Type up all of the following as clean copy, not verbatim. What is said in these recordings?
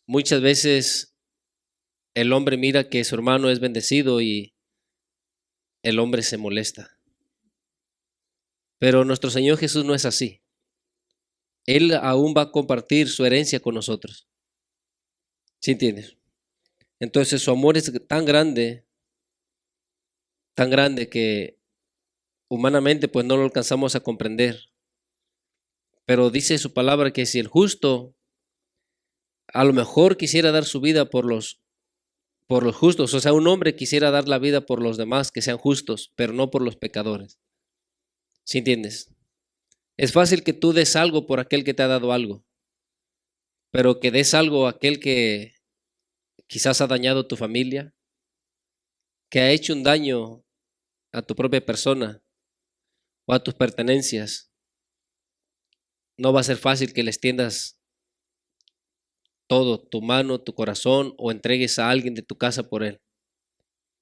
Muchas veces el hombre mira que su hermano es bendecido y el hombre se molesta. Pero nuestro Señor Jesús no es así. Él aún va a compartir su herencia con nosotros. ¿Sí entiendes? Entonces su amor es tan grande que humanamente pues no lo alcanzamos a comprender. Pero dice su palabra que si el justo a lo mejor quisiera dar su vida por los justos, o sea, un hombre quisiera dar la vida por los demás que sean justos, pero no por los pecadores. ¿Sí entiendes? Es fácil que tú des algo por aquel que te ha dado algo, pero que des algo a aquel que quizás ha dañado tu familia, que ha hecho un daño a tu propia persona o a tus pertenencias. No va a ser fácil que le extiendas todo, tu mano, tu corazón, o entregues a alguien de tu casa por él.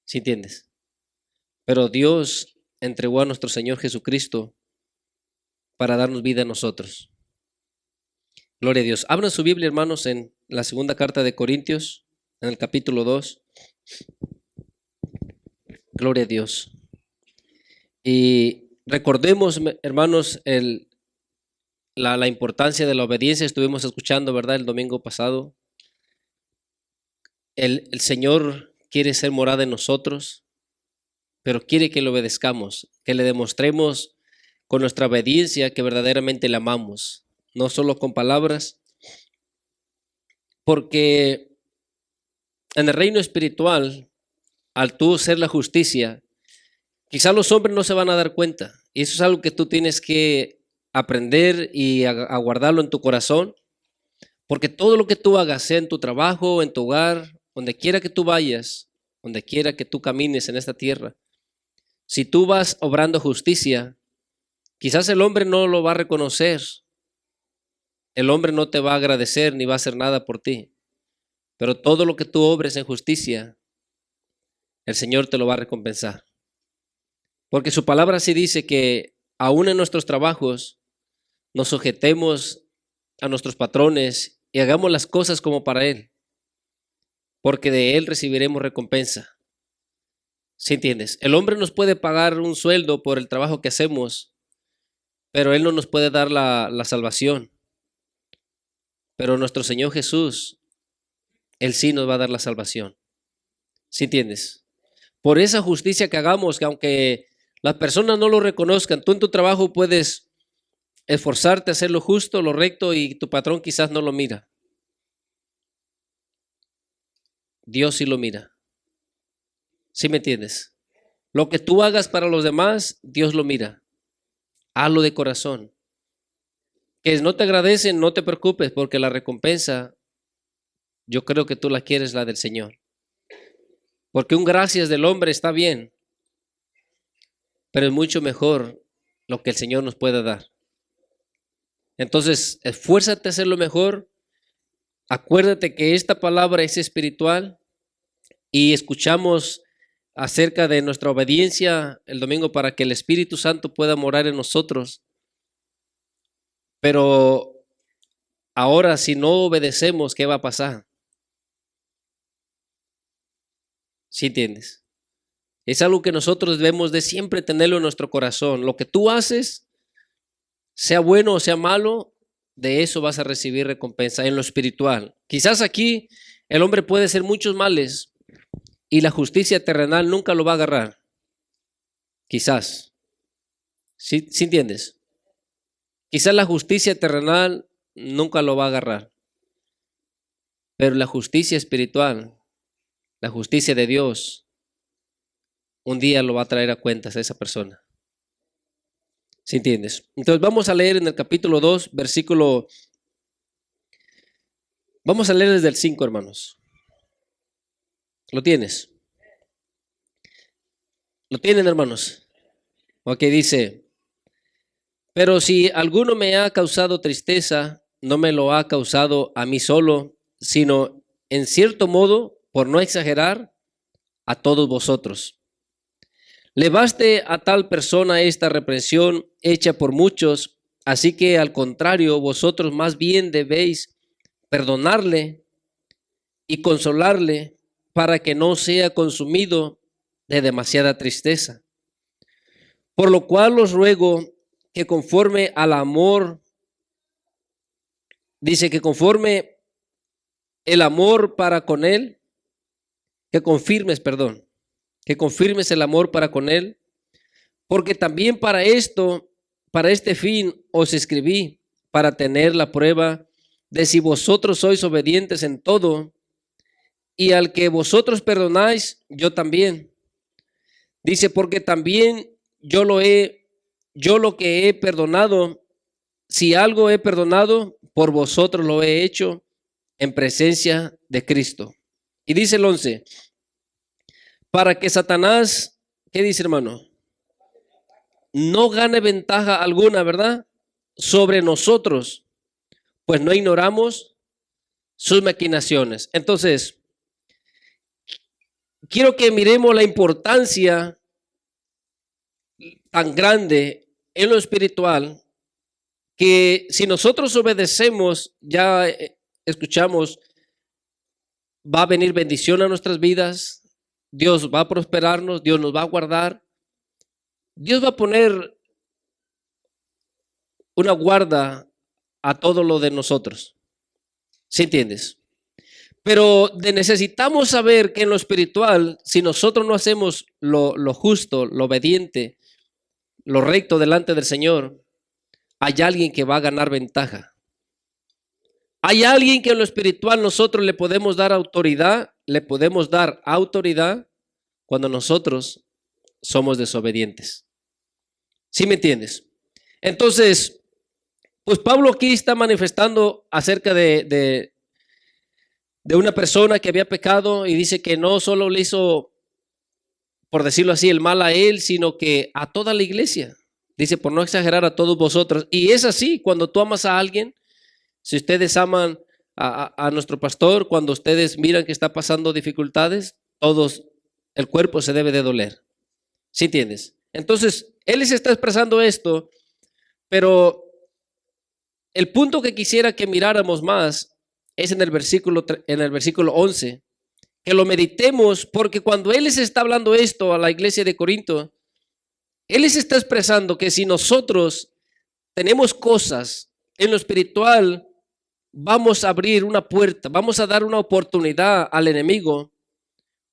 ¿Sí entiendes? Pero Dios entregó a nuestro Señor Jesucristo para darnos vida a nosotros. Gloria a Dios. Abran su Biblia, hermanos, en la segunda carta de Corintios, en el capítulo 2. Gloria a Dios. Y recordemos, hermanos, la importancia de la obediencia. Estuvimos escuchando, ¿verdad?, el domingo pasado. El Señor quiere ser morada en nosotros, pero quiere que le obedezcamos, que le demostremos con nuestra obediencia que verdaderamente le amamos, no solo con palabras, porque en el reino espiritual, al tú ser la justicia, quizá los hombres no se van a dar cuenta, y eso es algo que tú tienes que aprender y a guardarlo en tu corazón, porque todo lo que tú hagas, sea en tu trabajo, en tu hogar, donde quiera que tú vayas, donde quiera que tú camines en esta tierra, si tú vas obrando justicia, quizás el hombre no lo va a reconocer, el hombre no te va a agradecer ni va a hacer nada por ti, pero todo lo que tú obres en justicia, el Señor te lo va a recompensar. Porque su palabra sí dice que aún en nuestros trabajos nos sujetemos a nuestros patrones y hagamos las cosas como para Él, porque de Él recibiremos recompensa. ¿Sí entiendes? El hombre nos puede pagar un sueldo por el trabajo que hacemos, pero Él no nos puede dar la salvación. Pero nuestro Señor Jesús, Él sí nos va a dar la salvación. ¿Sí entiendes? Por esa justicia que hagamos, que aunque las personas no lo reconozcan, tú en tu trabajo puedes esforzarte a hacer lo justo, lo recto, y tu patrón quizás no lo mira. Dios sí lo mira. ¿Sí me entiendes? Lo que tú hagas para los demás, Dios lo mira. Hazlo de corazón. Que no te agradecen, no te preocupes, porque la recompensa, yo creo que tú la quieres, la del Señor. Porque un gracias del hombre está bien, pero es mucho mejor lo que el Señor nos pueda dar. Entonces, esfuérzate a hacer lo mejor. Acuérdate que esta palabra es espiritual y escuchamos acerca de nuestra obediencia el domingo para que el Espíritu Santo pueda morar en nosotros. Pero ahora, si no obedecemos, ¿qué va a pasar? ¿Sí entiendes? Es algo que nosotros debemos de siempre tenerlo en nuestro corazón. Lo que tú haces, sea bueno o sea malo, de eso vas a recibir recompensa en lo espiritual. Quizás aquí el hombre puede hacer muchos males y la justicia terrenal nunca lo va a agarrar. Quizás. ¿Sí entiendes? Quizás la justicia terrenal nunca lo va a agarrar. Pero la justicia espiritual, la justicia de Dios, un día lo va a traer a cuentas a esa persona. ¿Sí entiendes? Entonces vamos a leer en el capítulo 2, vamos a leer desde el 5, hermanos. ¿Lo tienes? ¿Lo tienen, hermanos? Ok, dice: pero si alguno me ha causado tristeza, no me lo ha causado a mí solo, sino en cierto modo, por no exagerar, a todos vosotros. Le baste a tal persona esta reprensión hecha por muchos, así que al contrario, vosotros más bien debéis perdonarle, y consolarle para que no sea consumido de demasiada tristeza. Por lo cual os ruego que conforme al amor, dice que conforme el amor para con él, que confirmes el amor para con él, porque también para este fin os escribí, para tener la prueba de si vosotros sois obedientes en todo, y al que vosotros perdonáis, yo también. Dice, porque también yo lo que he perdonado, si algo he perdonado, por vosotros lo he hecho en presencia de Cristo. Y dice el 11, para que Satanás, ¿qué dice, hermano? No gane ventaja alguna, ¿verdad? Sobre nosotros, pues no ignoramos sus maquinaciones. Entonces, quiero que miremos la importancia tan grande en lo espiritual, que si nosotros obedecemos, ya escuchamos, va a venir bendición a nuestras vidas, Dios va a prosperarnos, Dios nos va a guardar, Dios va a poner una guarda a todo lo de nosotros. ¿Sí entiendes? Pero necesitamos saber que en lo espiritual, si nosotros no hacemos lo justo, lo obediente, lo recto delante del Señor, hay alguien que va a ganar ventaja. Hay alguien que en lo espiritual nosotros le podemos dar autoridad cuando nosotros somos desobedientes. ¿Sí me entiendes? Entonces, pues Pablo aquí está manifestando acerca de una persona que había pecado y dice que no solo le hizo, por decirlo así, el mal a él, sino que a toda la iglesia. Dice, por no exagerar, a todos vosotros. Y es así, cuando tú amas a alguien, si ustedes aman a nuestro pastor, cuando ustedes miran que está pasando dificultades, todos, el cuerpo se debe de doler. ¿Sí entiendes? Entonces, él les está expresando esto, pero el punto que quisiera que miráramos más es en el versículo 11, que lo meditemos, porque cuando él les está hablando esto a la iglesia de Corinto, él les está expresando que si nosotros tenemos cosas en lo espiritual, vamos a abrir una puerta, vamos a dar una oportunidad al enemigo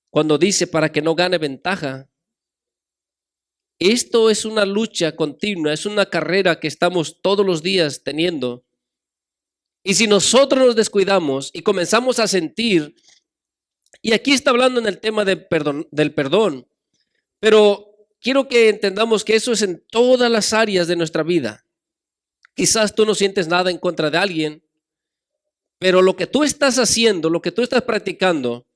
cuando dice para que no gane ventaja. Esto es una lucha continua, es una carrera que estamos todos los días teniendo. Y si nosotros nos descuidamos y comenzamos a sentir, y aquí está hablando en el tema del perdón, pero quiero que entendamos que eso es en todas las áreas de nuestra vida. Quizás tú no sientes nada en contra de alguien, pero lo que tú estás haciendo, lo que tú estás practicando,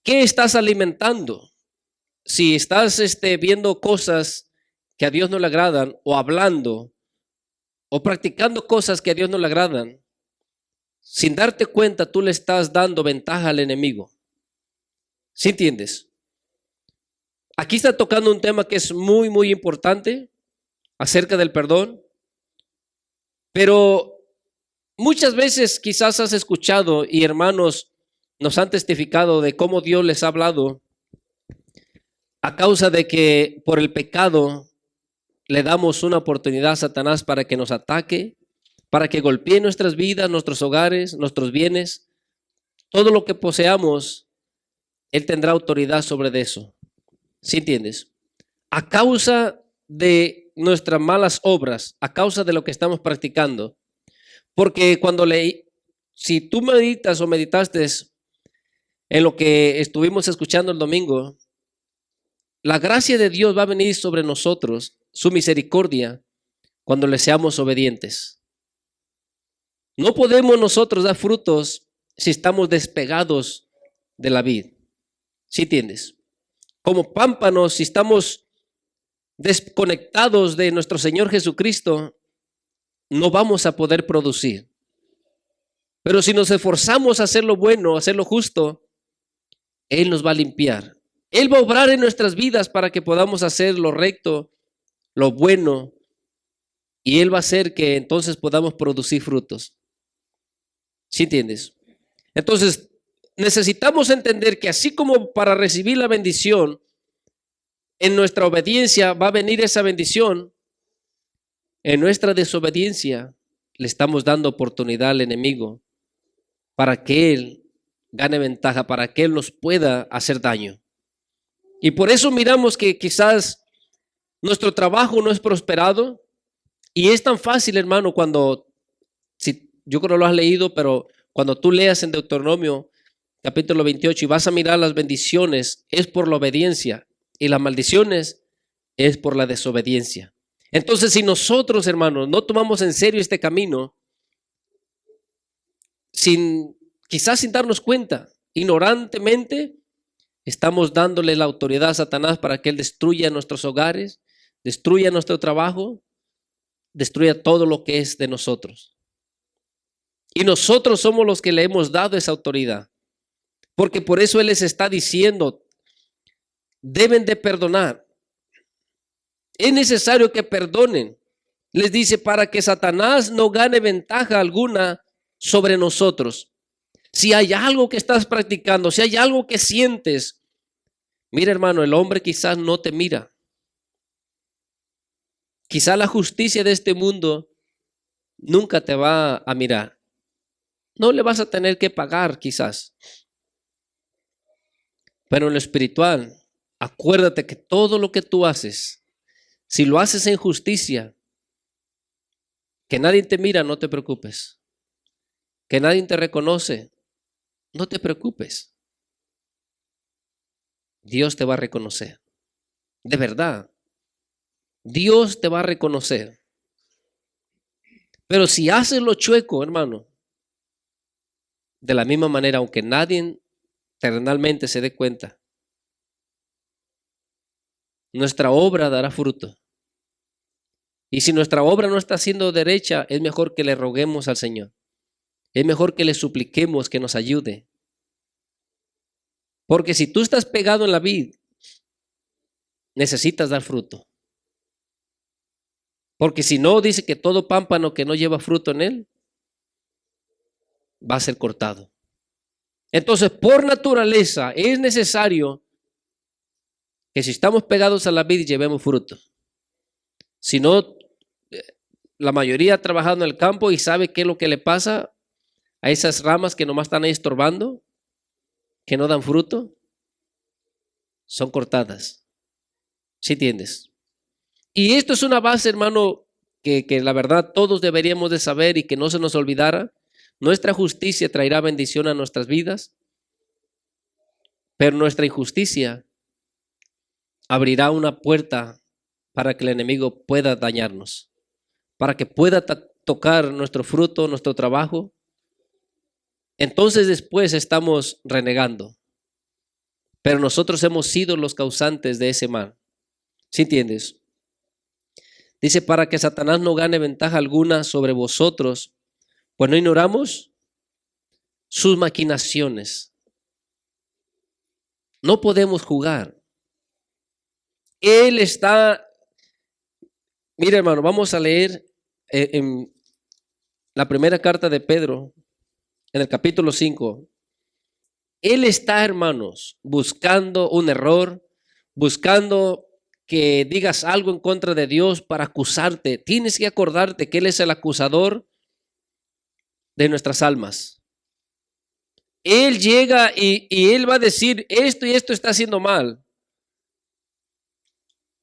¿qué estás alimentando? Si estás viendo cosas que a Dios no le agradan, o hablando, o practicando cosas que a Dios no le agradan, sin darte cuenta tú le estás dando ventaja al enemigo. ¿Sí entiendes? Aquí está tocando un tema que es muy, muy importante acerca del perdón, pero muchas veces quizás has escuchado y hermanos nos han testificado de cómo Dios les ha hablado a causa de que por el pecado le damos una oportunidad a Satanás para que nos ataque, para que golpee nuestras vidas, nuestros hogares, nuestros bienes, todo lo que poseamos, él tendrá autoridad sobre eso. ¿Sí entiendes? A causa de nuestras malas obras, a causa de lo que estamos practicando. Porque si tú meditas o meditaste en lo que estuvimos escuchando el domingo, la gracia de Dios va a venir sobre nosotros, su misericordia, cuando le seamos obedientes. No podemos nosotros dar frutos si estamos despegados de la vid. ¿Sí entiendes? Como pámpanos, si estamos desconectados de nuestro Señor Jesucristo, no vamos a poder producir. Pero si nos esforzamos a hacer lo bueno, a hacer lo justo, Él nos va a limpiar. Él va a obrar en nuestras vidas para que podamos hacer lo recto, lo bueno, y Él va a hacer que entonces podamos producir frutos. ¿Sí entiendes? Entonces, necesitamos entender que así como para recibir la bendición, en nuestra obediencia va a venir esa bendición, en nuestra desobediencia le estamos dando oportunidad al enemigo para que él gane ventaja, para que él nos pueda hacer daño. Y por eso miramos que quizás nuestro trabajo no es prosperado. Y es tan fácil, hermano, yo creo que lo has leído, pero cuando tú leas en Deuteronomio capítulo 28 y vas a mirar las bendiciones, es por la obediencia, y las maldiciones es por la desobediencia. Entonces, si nosotros, hermanos, no tomamos en serio este camino, quizás sin darnos cuenta, ignorantemente, estamos dándole la autoridad a Satanás para que él destruya nuestros hogares, destruya nuestro trabajo, destruya todo lo que es de nosotros. Y nosotros somos los que le hemos dado esa autoridad. Porque por eso él les está diciendo, deben de perdonar. Es necesario que perdonen. Les dice, para que Satanás no gane ventaja alguna sobre nosotros. Si hay algo que estás practicando, si hay algo que sientes, mira, hermano, el hombre quizás no te mira. Quizás la justicia de este mundo nunca te va a mirar. No le vas a tener que pagar quizás. Pero en lo espiritual, acuérdate que todo lo que tú haces, si lo haces en justicia, que nadie te mira, no te preocupes. Que nadie te reconoce, no te preocupes. Dios te va a reconocer. De verdad. Dios te va a reconocer. Pero si haces lo chueco, hermano, de la misma manera, aunque nadie terrenalmente se dé cuenta, nuestra obra dará fruto. Y si nuestra obra no está siendo derecha, es mejor que le roguemos al Señor. Es mejor que le supliquemos que nos ayude. Porque si tú estás pegado en la vid, necesitas dar fruto. Porque si no, dice que todo pámpano que no lleva fruto en él va a ser cortado. Entonces, por naturaleza, es necesario que si estamos pegados a la vid, llevemos fruto. Si no, la mayoría ha trabajado en el campo y sabe qué es lo que le pasa a esas ramas que nomás están ahí estorbando, que no dan fruto, son cortadas. ¿Sí entiendes? Y esto es una base, hermano, que la verdad todos deberíamos de saber y que no se nos olvidara. Nuestra justicia traerá bendición a nuestras vidas, pero nuestra injusticia abrirá una puerta para que el enemigo pueda dañarnos, para que pueda tocar nuestro fruto, nuestro trabajo. Entonces después estamos renegando, pero nosotros hemos sido los causantes de ese mal. ¿Sí entiendes? Dice, para que Satanás no gane ventaja alguna sobre vosotros, pues no ignoramos sus maquinaciones. No podemos jugar. Él está, mira, hermano, vamos a leer en la primera carta de Pedro, en el capítulo 5. Él está, hermanos, buscando un error, buscando que digas algo en contra de Dios para acusarte. Tienes que acordarte que Él es el acusador de nuestras almas. Él llega y Él va a decir esto y esto está haciendo mal.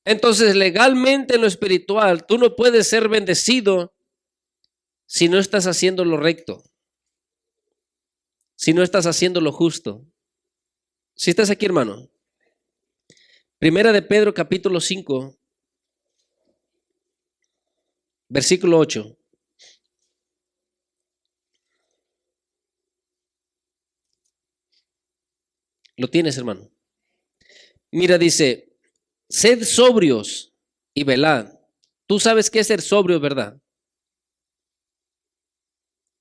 Entonces, legalmente en lo espiritual, tú no puedes ser bendecido si no estás haciendo lo recto, si no estás haciendo lo justo. ¿Sí estás aquí, hermano? Primera de Pedro, capítulo 5, versículo 8. ¿Lo tienes, hermano? Mira, dice, sed sobrios y velad. Tú sabes qué es ser sobrio, ¿verdad?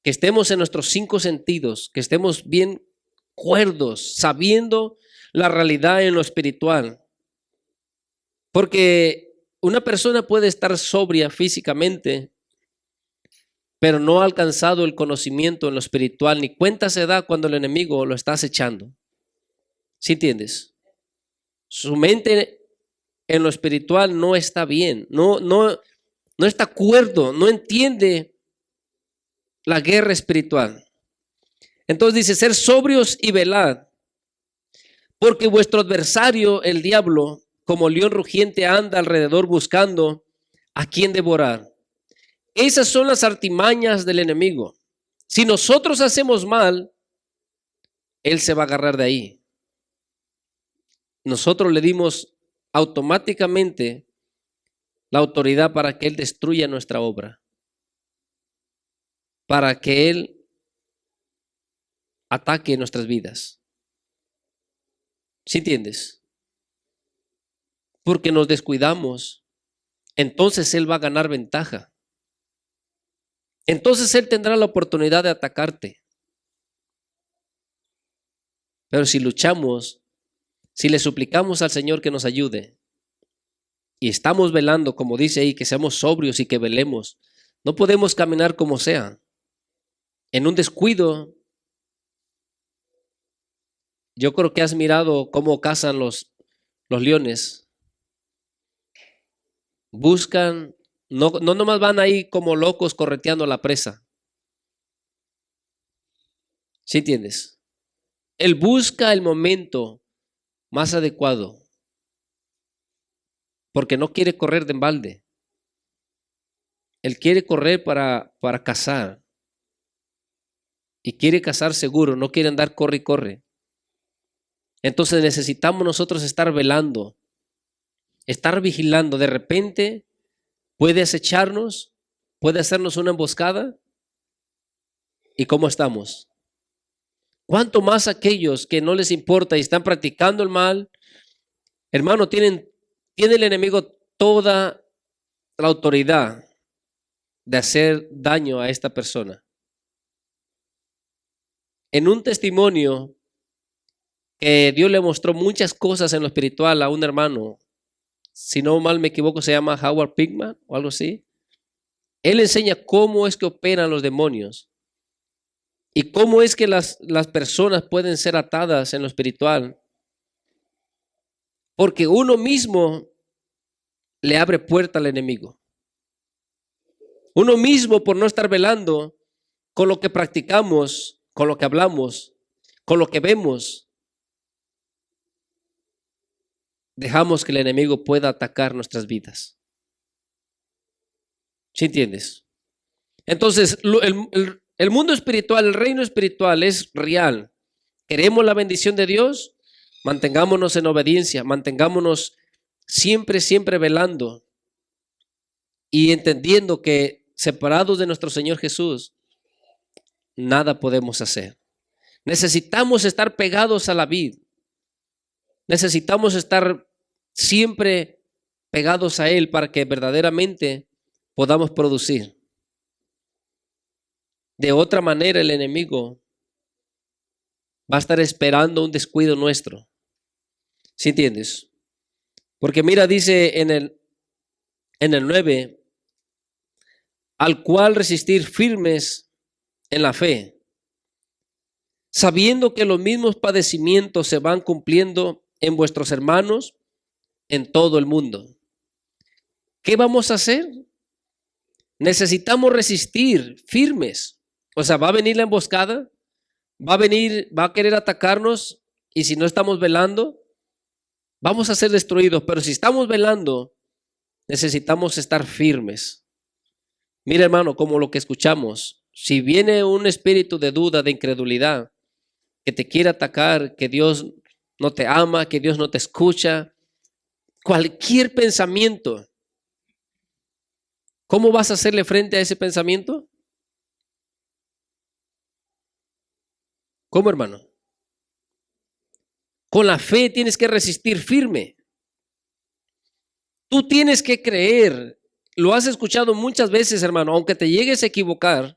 Que estemos en nuestros 5 sentidos, que estemos bien cuerdos, sabiendo la realidad en lo espiritual. Porque una persona puede estar sobria físicamente, pero no ha alcanzado el conocimiento en lo espiritual, ni cuenta se da cuando el enemigo lo está acechando. ¿Sí entiendes? Su mente en lo espiritual no está bien, no está cuerdo, no entiende la guerra espiritual. Entonces dice, ser sobrios y velad, porque vuestro adversario, el diablo, como león rugiente, anda alrededor buscando a quien devorar. Esas son las artimañas del enemigo. Si nosotros hacemos mal, él se va a agarrar de ahí. Nosotros le dimos automáticamente la autoridad para que él destruya nuestra obra, para que él ataque nuestras vidas. ¿Sí entiendes? Porque nos descuidamos, entonces él va a ganar ventaja. Entonces él tendrá la oportunidad de atacarte. Pero si luchamos, si le suplicamos al Señor que nos ayude y estamos velando, como dice ahí, que seamos sobrios y que velemos, no podemos caminar como sea. En un descuido, yo creo que has mirado cómo cazan los leones. Buscan, no nomás van ahí como locos correteando a la presa. ¿Sí entiendes? Él busca el momento más adecuado porque no quiere correr de embalde. Él quiere correr para cazar y quiere cazar seguro, no quiere andar corre y corre. Entonces necesitamos nosotros estar velando, estar vigilando. De repente puede acecharnos, puede hacernos una emboscada. ¿Y cómo estamos? ¿Cuánto más aquellos que no les importa y están practicando el mal? Hermano, tiene el enemigo toda la autoridad de hacer daño a esta persona. En un testimonio que Dios le mostró muchas cosas en lo espiritual a un hermano, si no mal me equivoco se llama Howard Pinkman o algo así. Él enseña cómo es que operan los demonios y cómo es que las personas pueden ser atadas en lo espiritual. Porque uno mismo le abre puerta al enemigo. Uno mismo, por no estar velando con lo que practicamos, con lo que hablamos, con lo que vemos, dejamos que el enemigo pueda atacar nuestras vidas. ¿Sí entiendes? Entonces, el mundo espiritual, el reino espiritual es real. ¿Queremos la bendición de Dios? Mantengámonos en obediencia, mantengámonos siempre velando y entendiendo que separados de nuestro Señor Jesús, nada podemos hacer. Necesitamos estar pegados a la vid. Necesitamos estar siempre pegados a Él para que verdaderamente podamos producir. De otra manera, el enemigo va a estar esperando un descuido nuestro. ¿Sí entiendes? Porque mira, dice en el 9, al cual resistir firmes en la fe, sabiendo que los mismos padecimientos se van cumpliendo en vuestros hermanos en todo el mundo. ¿Qué vamos a hacer? Necesitamos resistir firmes. O sea, va a venir la emboscada, va a querer atacarnos y si no estamos velando, vamos a ser destruidos. Pero si estamos velando, necesitamos estar firmes. Mira, hermano, como lo que escuchamos, si viene un espíritu de duda, de incredulidad, que te quiere atacar, que Dios no te ama, que Dios no te escucha, cualquier pensamiento, ¿cómo vas a hacerle frente a ese pensamiento? ¿Cómo, hermano? Con la fe tienes que resistir firme. Tú tienes que creer. Lo has escuchado muchas veces, hermano, aunque te llegues a equivocar.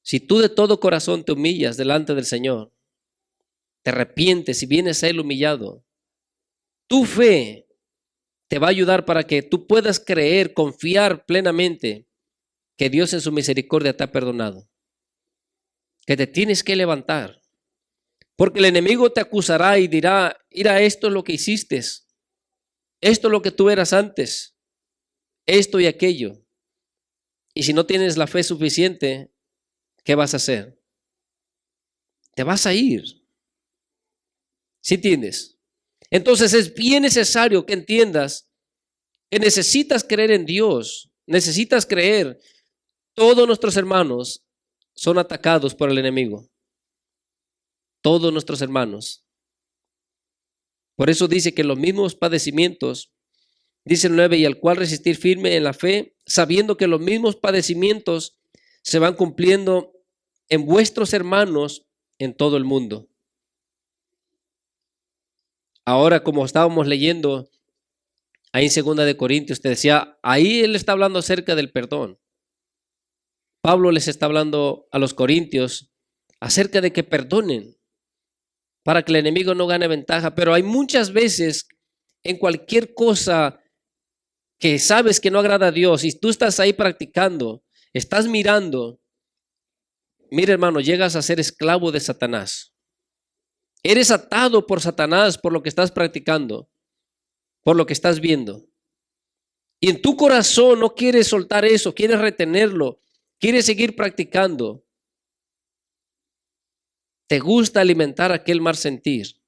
Si tú de todo corazón te humillas delante del Señor, te arrepientes y vienes a Él humillado, tu fe te va a ayudar para que tú puedas creer, confiar plenamente que Dios en su misericordia te ha perdonado, que te tienes que levantar, porque el enemigo te acusará y dirá, mira, esto es lo que hiciste, esto es lo que tú eras antes, esto y aquello. Y si no tienes la fe suficiente, ¿qué vas a hacer? Te vas a ir. ¿Sí entiendes? Entonces es bien necesario que entiendas que necesitas creer en Dios, necesitas creer. Todos nuestros hermanos son atacados por el enemigo. Todos nuestros hermanos. Por eso dice que los mismos padecimientos, dice el 9, y al cual resistir firme en la fe, sabiendo que los mismos padecimientos se van cumpliendo en vuestros hermanos en todo el mundo. Ahora, como estábamos leyendo ahí en 2 de Corintios, te decía, ahí él está hablando acerca del perdón. Pablo les está hablando a los corintios acerca de que perdonen para que el enemigo no gane ventaja. Pero hay muchas veces en cualquier cosa que sabes que no agrada a Dios y tú estás ahí practicando, estás mirando, mira hermano, llegas a ser esclavo de Satanás. Eres atado por Satanás por lo que estás practicando, por lo que estás viendo. Y en tu corazón no quieres soltar eso, quieres retenerlo, quieres seguir practicando. Te gusta alimentar aquel mal sentir.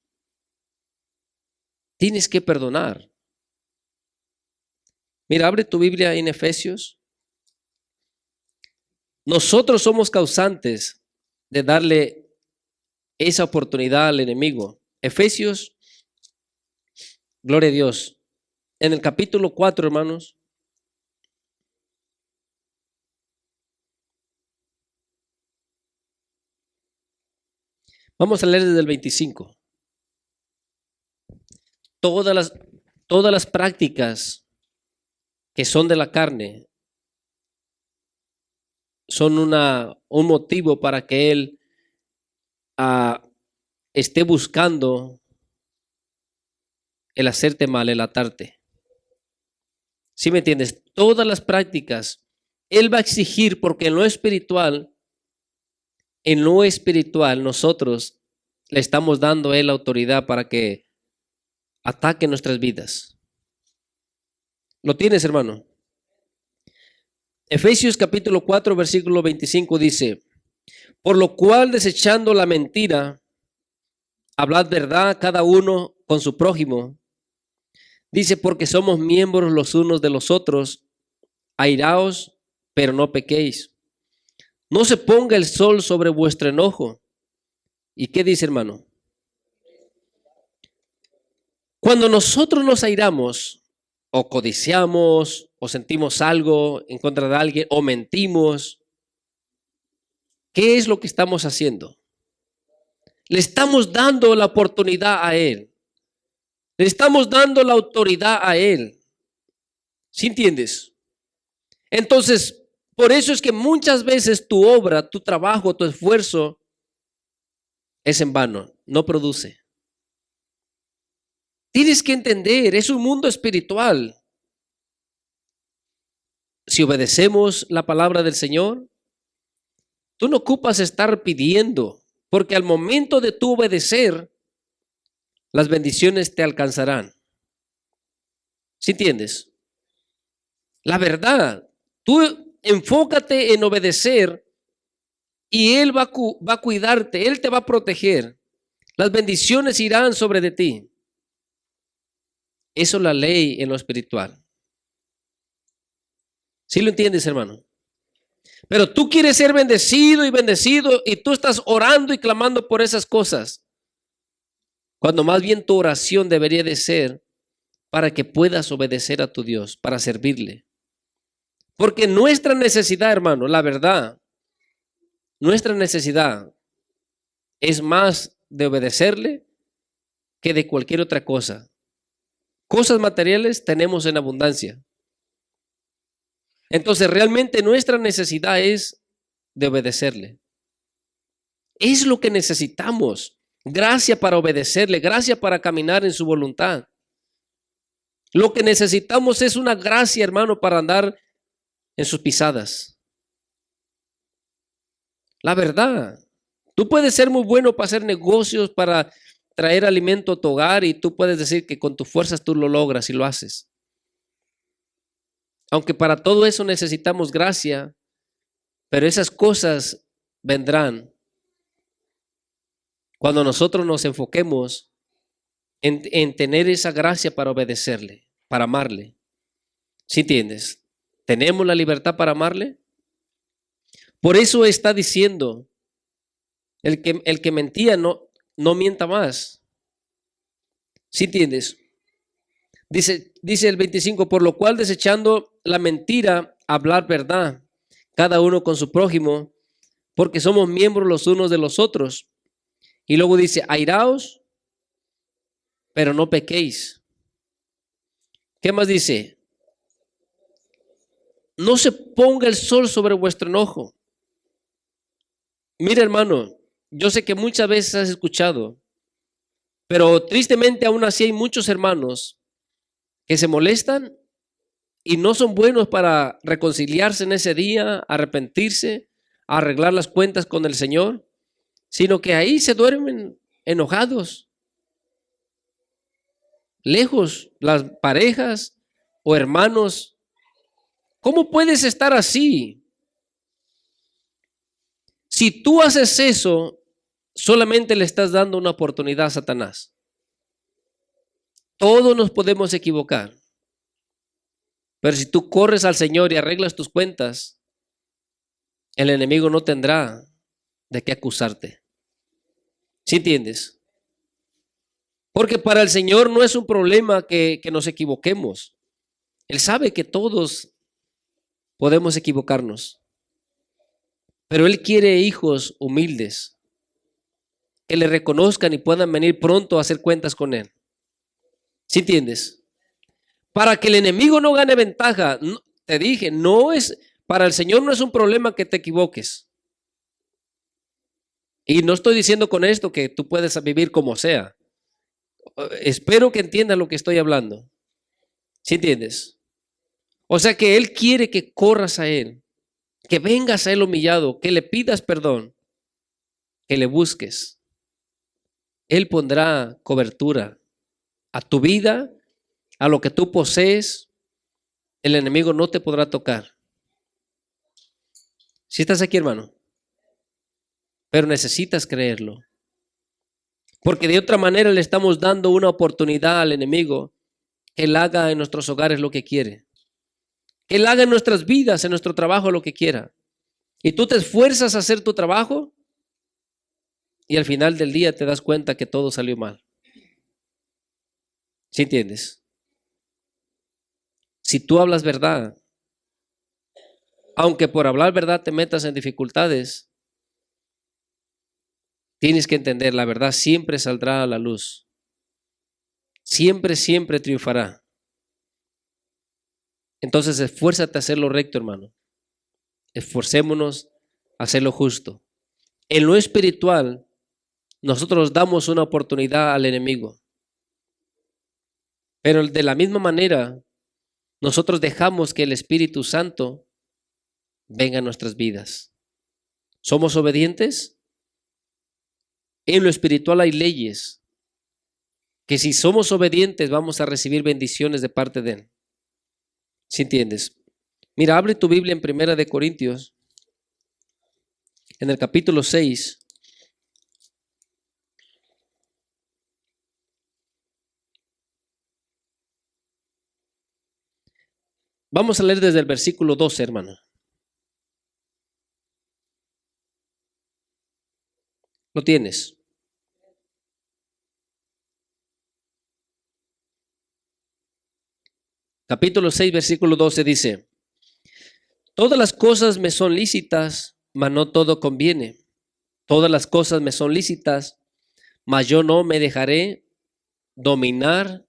Tienes que perdonar. Mira, abre tu Biblia en Efesios. Nosotros somos causantes de darle esa oportunidad al enemigo. Efesios, gloria a Dios. En el capítulo 4, hermanos. Vamos a leer desde el 25. Todas las prácticas que son de la carne son un motivo para que él esté buscando el hacerte mal, el atarte. ¿Sí me entiendes? Todas las prácticas, él va a exigir, porque en lo espiritual nosotros le estamos dando a él autoridad para que ataque nuestras vidas. ¿Lo tienes, hermano? Efesios capítulo 4, versículo 25 dice, por lo cual desechando la mentira, hablad verdad cada uno con su prójimo. Dice, porque somos miembros los unos de los otros, airaos, pero no pequéis. No se ponga el sol sobre vuestro enojo. ¿Y qué dice, hermano? Cuando nosotros nos airamos, o codiciamos, o sentimos algo en contra de alguien, o mentimos, ¿qué es lo que estamos haciendo? Le estamos dando la oportunidad a él. Le estamos dando la autoridad a él. ¿Sí entiendes? Entonces, por eso es que muchas veces tu obra, tu trabajo, tu esfuerzo es en vano, no produce. Tienes que entender, es un mundo espiritual. Si obedecemos la palabra del Señor, tú no ocupas estar pidiendo, porque al momento de tú obedecer, las bendiciones te alcanzarán. ¿Sí entiendes? La verdad, tú enfócate en obedecer y Él va a cuidarte, Él te va a proteger. Las bendiciones irán sobre de ti. Eso es la ley en lo espiritual. ¿Sí lo entiendes, hermano? Pero tú quieres ser bendecido y tú estás orando y clamando por esas cosas, cuando más bien tu oración debería de ser para que puedas obedecer a tu Dios, para servirle. Porque nuestra necesidad, hermano, la verdad, nuestra necesidad es más de obedecerle que de cualquier otra cosa. Cosas materiales tenemos en abundancia. Entonces realmente nuestra necesidad es de obedecerle. Es lo que necesitamos. Gracia para obedecerle, gracia para caminar en su voluntad. Lo que necesitamos es una gracia, hermano, para andar en sus pisadas. La verdad. Tú puedes ser muy bueno para hacer negocios, para traer alimento a tu hogar, y tú puedes decir que con tus fuerzas tú lo logras y lo haces. Aunque para todo eso necesitamos gracia, pero esas cosas vendrán cuando nosotros nos enfoquemos en tener esa gracia para obedecerle, para amarle. ¿Sí entiendes? ¿Tenemos la libertad para amarle? Por eso está diciendo, el que mentía no mienta más. ¿Sí entiendes? Dice el 25, por lo cual desechando la mentira, hablar verdad, cada uno con su prójimo, porque somos miembros los unos de los otros. Y luego dice, airaos, pero no pequéis. ¿Qué más dice? No se ponga el sol sobre vuestro enojo. Mira, hermano, yo sé que muchas veces has escuchado, pero tristemente aún así hay muchos hermanos que se molestan y no son buenos para reconciliarse en ese día, arrepentirse, arreglar las cuentas con el Señor, sino que ahí se duermen enojados, lejos, las parejas o hermanos. ¿Cómo puedes estar así? Si tú haces eso, solamente le estás dando una oportunidad a Satanás. Todos nos podemos equivocar. Pero si tú corres al Señor y arreglas tus cuentas, el enemigo no tendrá de qué acusarte. ¿Sí entiendes? Porque para el Señor no es un problema que nos equivoquemos. Él sabe que todos podemos equivocarnos. Pero Él quiere hijos humildes, que le reconozcan y puedan venir pronto a hacer cuentas con Él. ¿Sí entiendes? Para que el enemigo no gane ventaja, te dije, para el Señor no es un problema que te equivoques. Y no estoy diciendo con esto que tú puedes vivir como sea. Espero que entiendas lo que estoy hablando. ¿Sí entiendes? O sea que Él quiere que corras a Él, que vengas a Él humillado, que le pidas perdón, que le busques. Él pondrá cobertura a tu vida, a lo que tú posees. El enemigo no te podrá tocar. Si estás aquí, hermano, pero necesitas creerlo. Porque de otra manera le estamos dando una oportunidad al enemigo que Él haga en nuestros hogares lo que quiere. Que Él haga en nuestras vidas, en nuestro trabajo, lo que quiera. Y tú te esfuerzas a hacer tu trabajo y al final del día te das cuenta que todo salió mal. ¿Sí entiendes? Si tú hablas verdad, aunque por hablar verdad te metas en dificultades, tienes que entender, la verdad siempre saldrá a la luz. Siempre, siempre triunfará. Entonces esfuérzate a hacer lo recto, hermano. Esforcémonos a hacer lo justo. En lo espiritual, nosotros damos una oportunidad al enemigo. Pero de la misma manera, nosotros dejamos que el Espíritu Santo venga a nuestras vidas. ¿Somos obedientes? En lo espiritual hay leyes que si somos obedientes vamos a recibir bendiciones de parte de Él. ¿Sí entiendes? Mira, abre tu Biblia en 1 de Corintios, en el capítulo 6. Vamos a leer desde el versículo 12, hermano. ¿Lo tienes? Capítulo 6, versículo 12 dice: todas las cosas me son lícitas, mas no todo conviene. Todas las cosas me son lícitas, mas yo no me dejaré dominar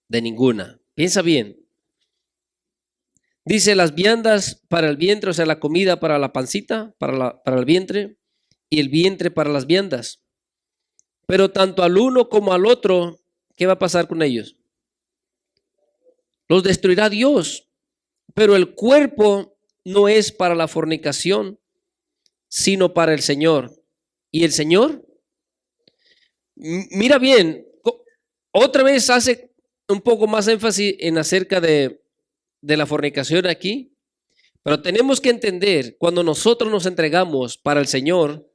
de ninguna. Piensa bien. Dice las viandas para el vientre, o sea, la comida para la pancita, para el vientre, y el vientre para las viandas. Pero tanto al uno como al otro, ¿qué va a pasar con ellos? Los destruirá Dios. Pero el cuerpo no es para la fornicación, sino para el Señor. ¿Y el Señor? Mira bien, otra vez hace un poco más énfasis en acerca de la fornicación aquí, pero tenemos que entender, cuando nosotros nos entregamos para el Señor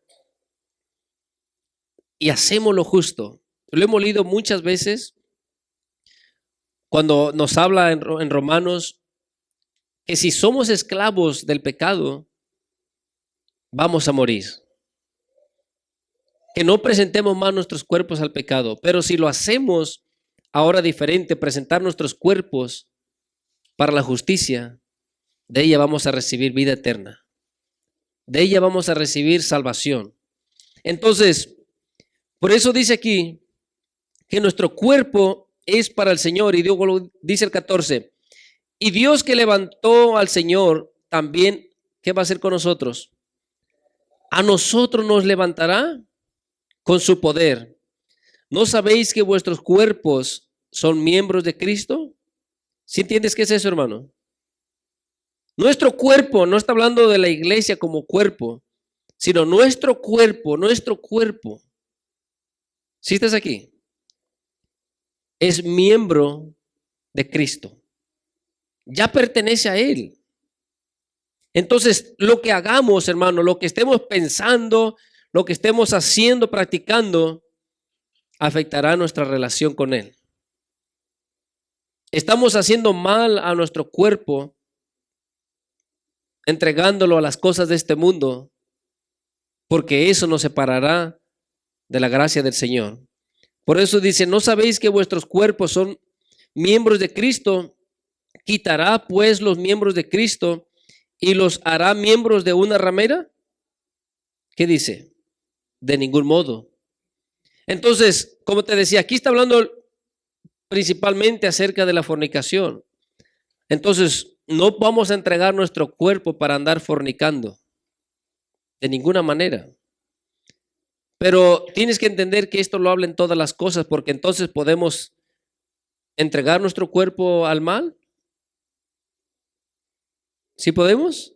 y hacemos lo justo, lo hemos leído muchas veces cuando nos habla en Romanos, que si somos esclavos del pecado, vamos a morir. Que no presentemos más nuestros cuerpos al pecado, pero si lo hacemos ahora diferente, presentar nuestros cuerpos para la justicia, de ella vamos a recibir vida eterna. De ella vamos a recibir salvación. Entonces, por eso dice aquí que nuestro cuerpo es para el Señor. Y Dios dice el 14, y Dios que levantó al Señor también, ¿qué va a hacer con nosotros? A nosotros nos levantará con su poder. ¿No sabéis que vuestros cuerpos son miembros de Cristo? ¿Sí entiendes qué es eso, hermano? Nuestro cuerpo, no está hablando de la iglesia como cuerpo, sino nuestro cuerpo. ¿Sí estás aquí? Es miembro de Cristo. Ya pertenece a Él. Entonces, lo que hagamos, hermano, lo que estemos pensando, lo que estemos haciendo, practicando, afectará nuestra relación con Él. Estamos haciendo mal a nuestro cuerpo, entregándolo a las cosas de este mundo, porque eso nos separará de la gracia del Señor. Por eso dice, ¿no sabéis que vuestros cuerpos son miembros de Cristo? ¿Quitará pues los miembros de Cristo y los hará miembros de una ramera? ¿Qué dice? De ningún modo. Entonces, como te decía, aquí está hablando principalmente acerca de la fornicación. Entonces, no vamos a entregar nuestro cuerpo para andar fornicando. De ninguna manera. Pero tienes que entender que esto lo habla en todas las cosas, porque entonces podemos entregar nuestro cuerpo al mal. ¿Sí podemos?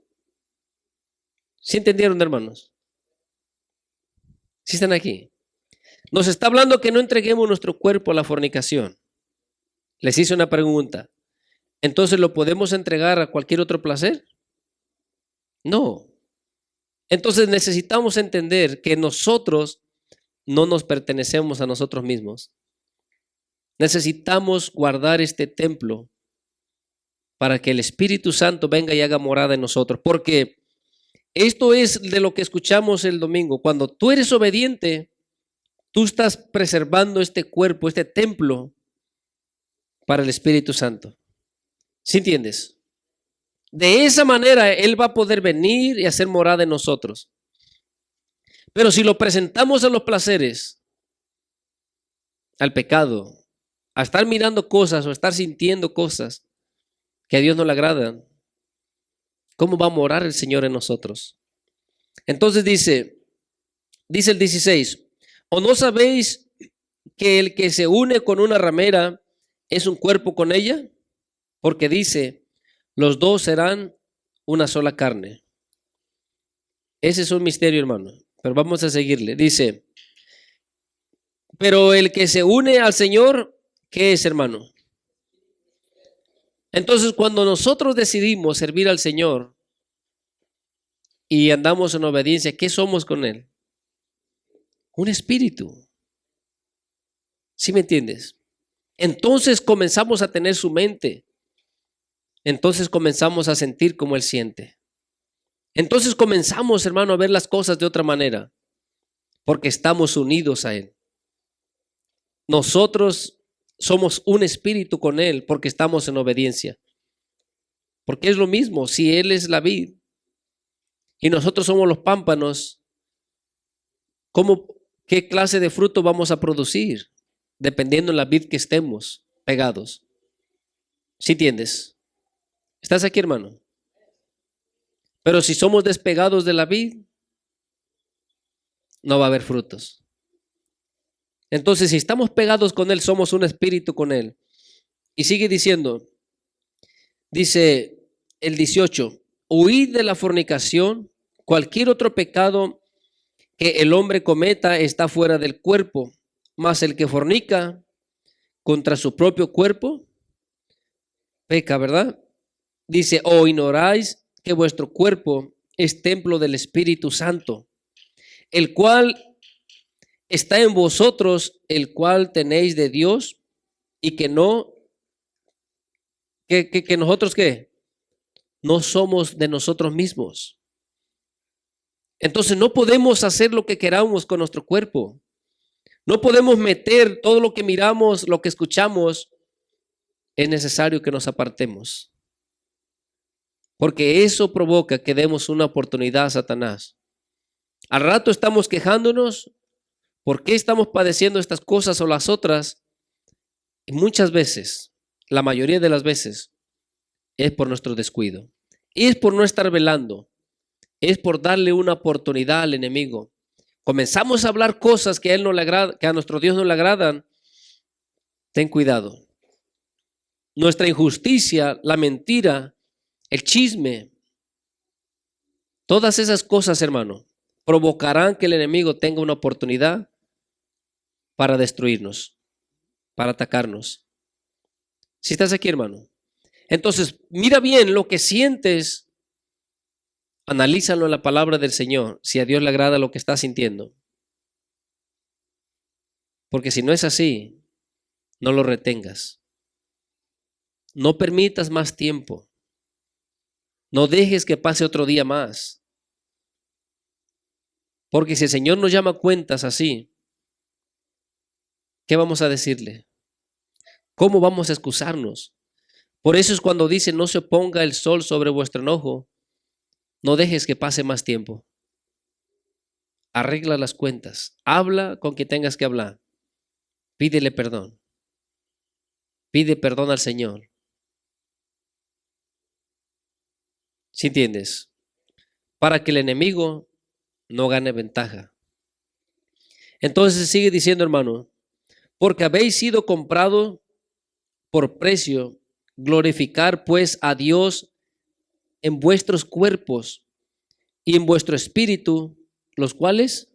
¿Sí entendieron, hermanos? ¿Sí están aquí? Nos está hablando que no entreguemos nuestro cuerpo a la fornicación. Les hice una pregunta. ¿Entonces lo podemos entregar a cualquier otro placer? No. Entonces necesitamos entender que nosotros no nos pertenecemos a nosotros mismos. Necesitamos guardar este templo para que el Espíritu Santo venga y haga morada en nosotros. Porque esto es de lo que escuchamos el domingo. Cuando tú eres obediente, tú estás preservando este cuerpo, este templo para el Espíritu Santo. ¿Sí entiendes? De esa manera Él va a poder venir y hacer morada en nosotros. Pero si lo presentamos a los placeres, al pecado, a estar mirando cosas o estar sintiendo cosas que a Dios no le agradan, ¿cómo va a morar el Señor en nosotros? Entonces dice el 16, ¿o no sabéis que el que se une con una ramera es un cuerpo con ella? Porque dice, los dos serán una sola carne. Ese es un misterio, hermano, pero vamos a seguirle. Dice, pero el que se une al Señor, ¿qué es, hermano? Entonces, cuando nosotros decidimos servir al Señor y andamos en obediencia, ¿qué somos con Él? Un espíritu. ¿Sí me entiendes? Entonces comenzamos a tener su mente. Entonces comenzamos a sentir como Él siente. Entonces comenzamos, hermano, a ver las cosas de otra manera, porque estamos unidos a Él. Nosotros somos un espíritu con Él porque estamos en obediencia. Porque es lo mismo, si Él es la vid y nosotros somos los pámpanos, ¿qué clase de fruto vamos a producir? Dependiendo de la vid que estemos pegados. ¿Sí entiendes? ¿Estás aquí, hermano? Pero si somos despegados de la vid, no va a haber frutos. Entonces, si estamos pegados con Él, somos un espíritu con Él. Y sigue diciendo, dice el 18, huid de la fornicación. Cualquier otro pecado que el hombre cometa está fuera del cuerpo, mas el que fornica contra su propio cuerpo peca, ¿verdad? Dice, ¿o ignoráis que vuestro cuerpo es templo del Espíritu Santo, el cual está en vosotros, el cual tenéis de Dios, y que no, que nosotros qué? No somos de nosotros mismos. Entonces no podemos hacer lo que queramos con nuestro cuerpo. No podemos meter todo lo que miramos, lo que escuchamos. Es necesario que nos apartemos. Porque eso provoca que demos una oportunidad a Satanás. Al rato estamos quejándonos. ¿Por qué estamos padeciendo estas cosas o las otras? Y muchas veces, la mayoría de las veces, es por nuestro descuido. Es por no estar velando. Es por darle una oportunidad al enemigo. Comenzamos a hablar cosas que a él no le agrada, que a nuestro Dios no le agradan. Ten cuidado. Nuestra injusticia, la mentira, el chisme, todas esas cosas, hermano, provocarán que el enemigo tenga una oportunidad para destruirnos, para atacarnos. Si estás aquí, hermano. Entonces, mira bien lo que sientes. Analízalo en la palabra del Señor, si a Dios le agrada lo que estás sintiendo. Porque si no es así, no lo retengas. No permitas más tiempo. No dejes que pase otro día más. Porque si el Señor nos llama a cuentas así, ¿qué vamos a decirle? ¿Cómo vamos a excusarnos? Por eso es cuando dice, no se ponga el sol sobre vuestro enojo. No dejes que pase más tiempo. Arregla las cuentas. Habla con quien tengas que hablar. Pídele perdón. Pide perdón al Señor. ¿Sí entiendes? Para que el enemigo no gane ventaja. Entonces sigue diciendo, hermano, porque habéis sido comprado por precio, glorificar pues a Dios en vuestros cuerpos y en vuestro espíritu, los cuales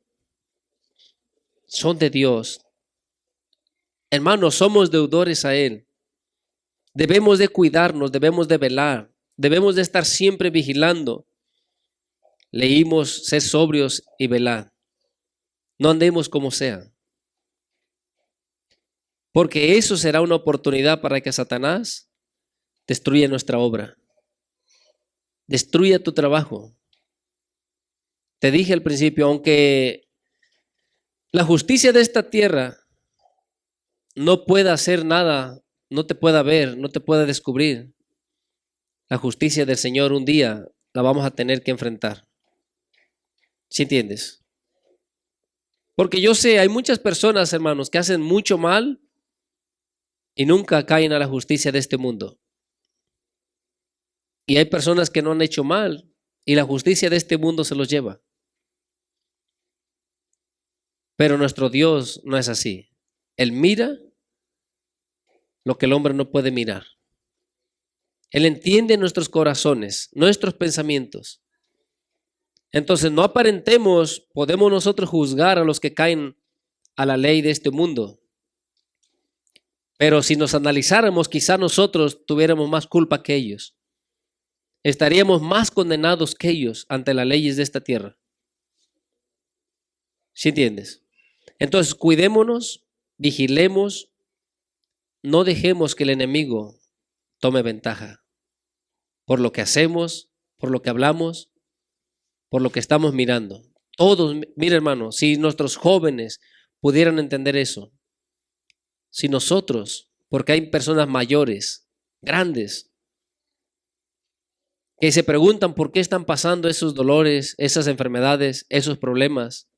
son de Dios. Hermanos, somos deudores a Él. Debemos de cuidarnos, debemos de velar, debemos de estar siempre vigilando. Leímos, ser sobrios y velar. No andemos como sea. Porque eso será una oportunidad para que Satanás destruya nuestra obra. Destruya tu trabajo. Te dije al principio, aunque la justicia de esta tierra no pueda hacer nada, no te pueda ver, no te pueda descubrir, la justicia del Señor un día la vamos a tener que enfrentar. ¿Sí entiendes? Porque yo sé, hay muchas personas, hermanos, que hacen mucho mal y nunca caen a la justicia de este mundo. Y hay personas que no han hecho mal y la justicia de este mundo se los lleva. Pero nuestro Dios no es así. Él mira lo que el hombre no puede mirar. Él entiende nuestros corazones, nuestros pensamientos. Entonces no aparentemos, podemos nosotros juzgar a los que caen a la ley de este mundo. Pero si nos analizáramos, quizá nosotros tuviéramos más culpa que ellos. Estaríamos más condenados que ellos ante las leyes de esta tierra. ¿Sí entiendes? Entonces cuidémonos, vigilemos, no dejemos que el enemigo tome ventaja por lo que hacemos, por lo que hablamos, por lo que estamos mirando. Todos, mira hermano, si nuestros jóvenes pudieran entender eso, si nosotros, porque hay personas mayores, grandes, que se preguntan por qué están pasando esos dolores, esas enfermedades, esos problemas.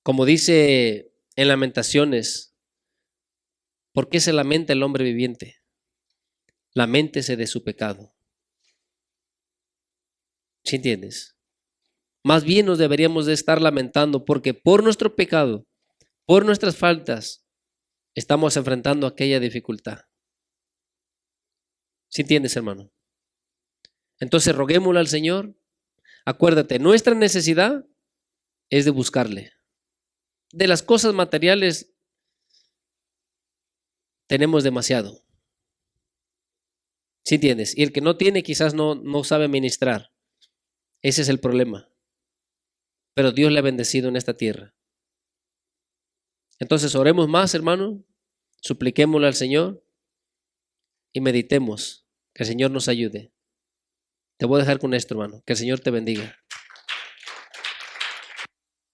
Como dice en Lamentaciones, ¿por qué se lamenta el hombre viviente? Laméntese de su pecado. ¿Sí entiendes? Más bien nos deberíamos de estar lamentando porque por nuestro pecado, por nuestras faltas, estamos enfrentando aquella dificultad. ¿Sí entiendes, hermano? Entonces roguémosle al Señor. Acuérdate, nuestra necesidad es de buscarle. De las cosas materiales tenemos demasiado. ¿Sí entiendes? Y el que no tiene quizás no sabe ministrar. Ese es el problema. Pero Dios le ha bendecido en esta tierra. Entonces oremos más, hermano. Supliquémosle al Señor y meditemos. Que el Señor nos ayude. Te voy a dejar con esto, hermano. Que el Señor te bendiga.